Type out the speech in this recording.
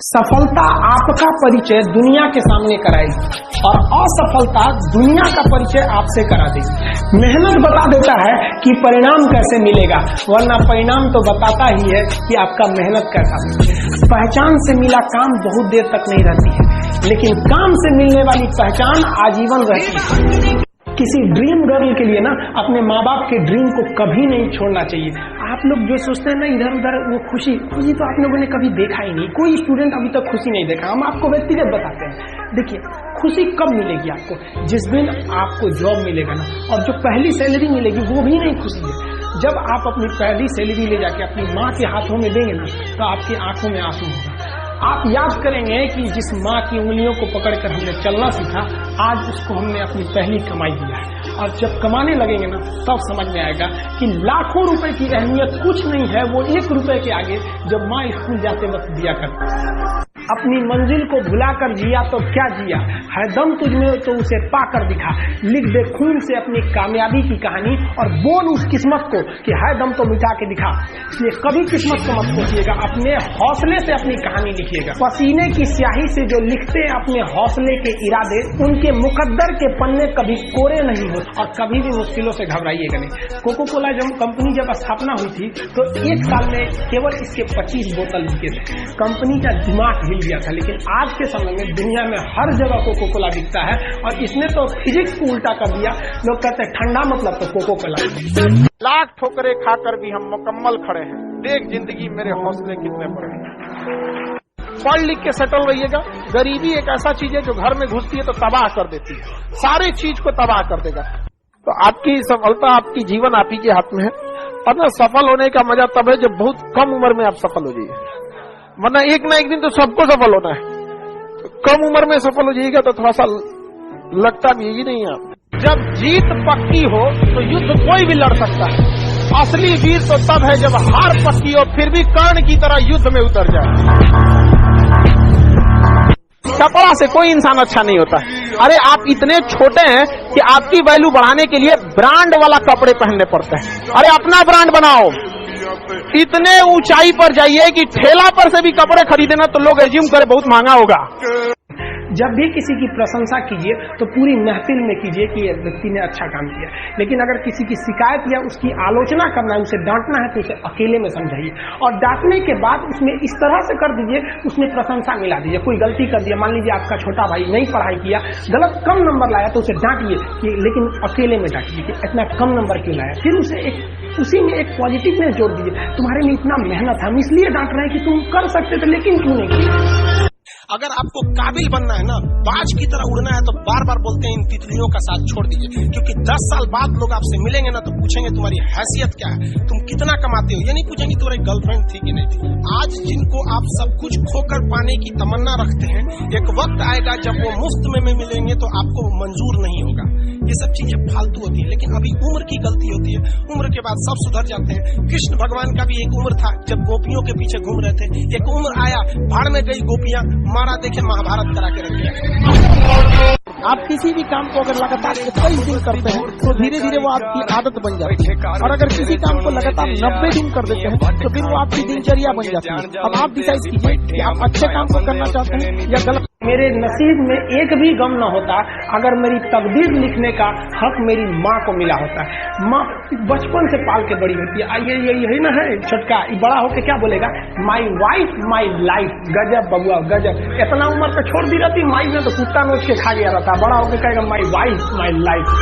सफलता आपका परिचय दुनिया के सामने कराएगी और असफलता दुनिया का परिचय आपसे करा देगी। मेहनत बता देता है कि परिणाम कैसे मिलेगा, वरना परिणाम तो बताता ही है कि आपका मेहनत कैसा है। पहचान से मिला काम बहुत देर तक नहीं रहती है, लेकिन काम से मिलने वाली पहचान आजीवन रहती है। किसी ड्रीम गर्ल के लिए ना अपने माँ बाप के ड्रीम को कभी नहीं छोड़ना चाहिए। आप लोग जो सोचते हैं ना इधर उधर, वो खुशी तो आप लोगों ने कभी देखा ही नहीं। कोई स्टूडेंट अभी तक खुशी नहीं देखा। हम आपको व्यक्तिगत बताते हैं। देखिए, खुशी कब मिलेगी आपको? जिस दिन आपको जॉब मिलेगा ना, और जो पहली सैलरी मिलेगी वो भी नहीं खुशी है। जब आप अपनी पहली सैलरी ले जाके अपनी माँ के हाथों में देंगे ना, तो आपकी आंखों में आंसू होगा। आप याद करेंगे कि जिस माँ की उंगलियों को पकड़कर हमने चलना सीखा, आज उसको हमने अपनी पहली कमाई दिया है। और जब कमाने लगेंगे ना, तब समझ में आएगा कि लाखों रुपए की अहमियत कुछ नहीं है, वो 1 रुपए के आगे जब माँ स्कूल जाते वक्त दिया करती। अपनी मंजिल को भुलाकर जिया तो क्या जिया, है दम तुझमें तो उसे पाकर दिखा। लिख दे खून से अपनी कामयाबी की कहानी और बोल उस किस्मत को कि है दम तो मिटा के दिखा। इसलिए कभी किस्मत को मत सोचिएगा, अपने हौसले से अपनी कहानी लिखिएगा। पसीने की स्याही से जो लिखते अपने हौसले के इरादे, उनके मुकद्दर के पन्ने कभी कोरे नहीं होते। और कभी भी मुश्किलों से घबराइएगा नहीं। कोको कोला कंपनी जब स्थापना हुई थी तो 1 साल में केवल इसके 25 बोतल बिके थे। कंपनी का दिमाग हिल गया था। लेकिन आज के समय में दुनिया में हर जगह कोको कोला बिकता है, और इसने तो फिजिक्स को उल्टा कर दिया। लोग कहते हैं ठंडा मतलब तो कोको कोला। लाख ठोकरे खाकर भी हम मुकम्मल खड़े हैं। देख जिंदगी मेरे हौसले कितने बड़े हैं। पढ़ लिख के सेटल रहिएगा। गरीबी एक ऐसा चीज है जो घर में घुसती है तो तबाह कर देती है, सारी चीज को तबाह कर देगा। तो आपकी सफलता, आपकी जीवन आप ही के हाथ में है। और ना, सफल होने का मजा तब है जब बहुत कम उम्र में आप सफल हो जाइए, वरना एक ना एक दिन तो सबको सफल होना है। तो कम उम्र में सफल हो जाइएगा तो थोड़ा सा लगता भी ही नहीं है। जब जीत पक्की हो तो युद्ध कोई भी लड़ सकता है। असली वीर तो तब है जब हार पक्की हो फिर भी कर्ण की तरह युद्ध में उतर जाए। कपड़ा से कोई इंसान अच्छा नहीं होता। अरे आप इतने छोटे हैं कि आपकी वैल्यू बढ़ाने के लिए ब्रांड वाला कपड़े पहनने पड़ते हैं। अरे अपना ब्रांड बनाओ। इतने ऊंचाई पर जाइए कि ठेला पर से भी कपड़े खरीदे ना तो लोग एज्यूम करे बहुत महंगा होगा। जब भी किसी की प्रशंसा कीजिए तो पूरी महफिल में कीजिए कि ये व्यक्ति ने अच्छा काम किया। लेकिन अगर किसी की शिकायत या उसकी आलोचना करना है, उसे डांटना है, तो उसे अकेले में समझाइए। और डांटने के बाद उसमें इस तरह से कर दीजिए, उसमें प्रशंसा मिला दीजिए। कोई गलती कर दिया, मान लीजिए आपका छोटा भाई नहीं पढ़ाई किया, गलत कम नंबर लाया, तो उसे डांटिए कि, लेकिन अकेले में डांटिए कि इतना कम नंबर क्यों लाया। फिर उसे उसी में एक पॉजिटिवनेस जोड़ दीजिए। तुम्हारे लिए इतना मेहनत, हम इसलिए डांट रहे हैं कि तुम कर सकते थे, लेकिन क्यों नहीं किया। अगर आपको काबिल बनना है ना, बाज की तरह उड़ना है, तो बार बार बोलते हैं इन तितलियों का साथ छोड़ दीजिए। क्योंकि 10 साल बाद लोग आपसे मिलेंगे ना तो पूछेंगे तुम्हारी हैसियत क्या है, तुम कितना कमाते हो। ये नहीं पूछेंगे तुम्हारी गर्लफ्रेंड थी कि नहीं थी। आज जिनको आप सब कुछ खोकर पाने की तमन्ना रखते हैं, एक वक्त आएगा जब वो मुफ्त में मिलेंगे तो आपको मंजूर नहीं होगा। ये सब चीजें फालतू होती है, लेकिन अभी उम्र की गलती होती है। उम्र के बाद सब सुधर जाते हैं। कृष्ण भगवान का भी एक उम्र था जब गोपियों के पीछे घूम रहे थे। एक उम्र आया, भाड़ में गई गोपियां, मारा देखे महाभारत करा के रख दिया। आप किसी भी काम को अगर लगातार 21 दिन करते हैं तो धीरे धीरे वो आपकी आदत बन जाती है। और अगर किसी काम को लगातार 90 दिन कर देते हैं तो फिर वो आपकी दिनचर्या बन जाती है। अब आप डिसाइड कीजिए कि आप अच्छे काम को करना चाहते हैं या गलत। मेरे नसीब में एक भी गम न होता अगर मेरी तकदीर लिखने का हक मेरी माँ को मिला होता। माँ बचपन से पाल के बड़ी होती है। यही ना है छोटका, बड़ा होके क्या बोलेगा, माई वाइफ माई लाइफ। गजब बबुआ गजब। इतना उम्र पे छोड़ दी रहती माई ने तो कुत्ता नोच के खा गया रहता। बड़ा होके कहेगा माई वाइफ माई लाइफ।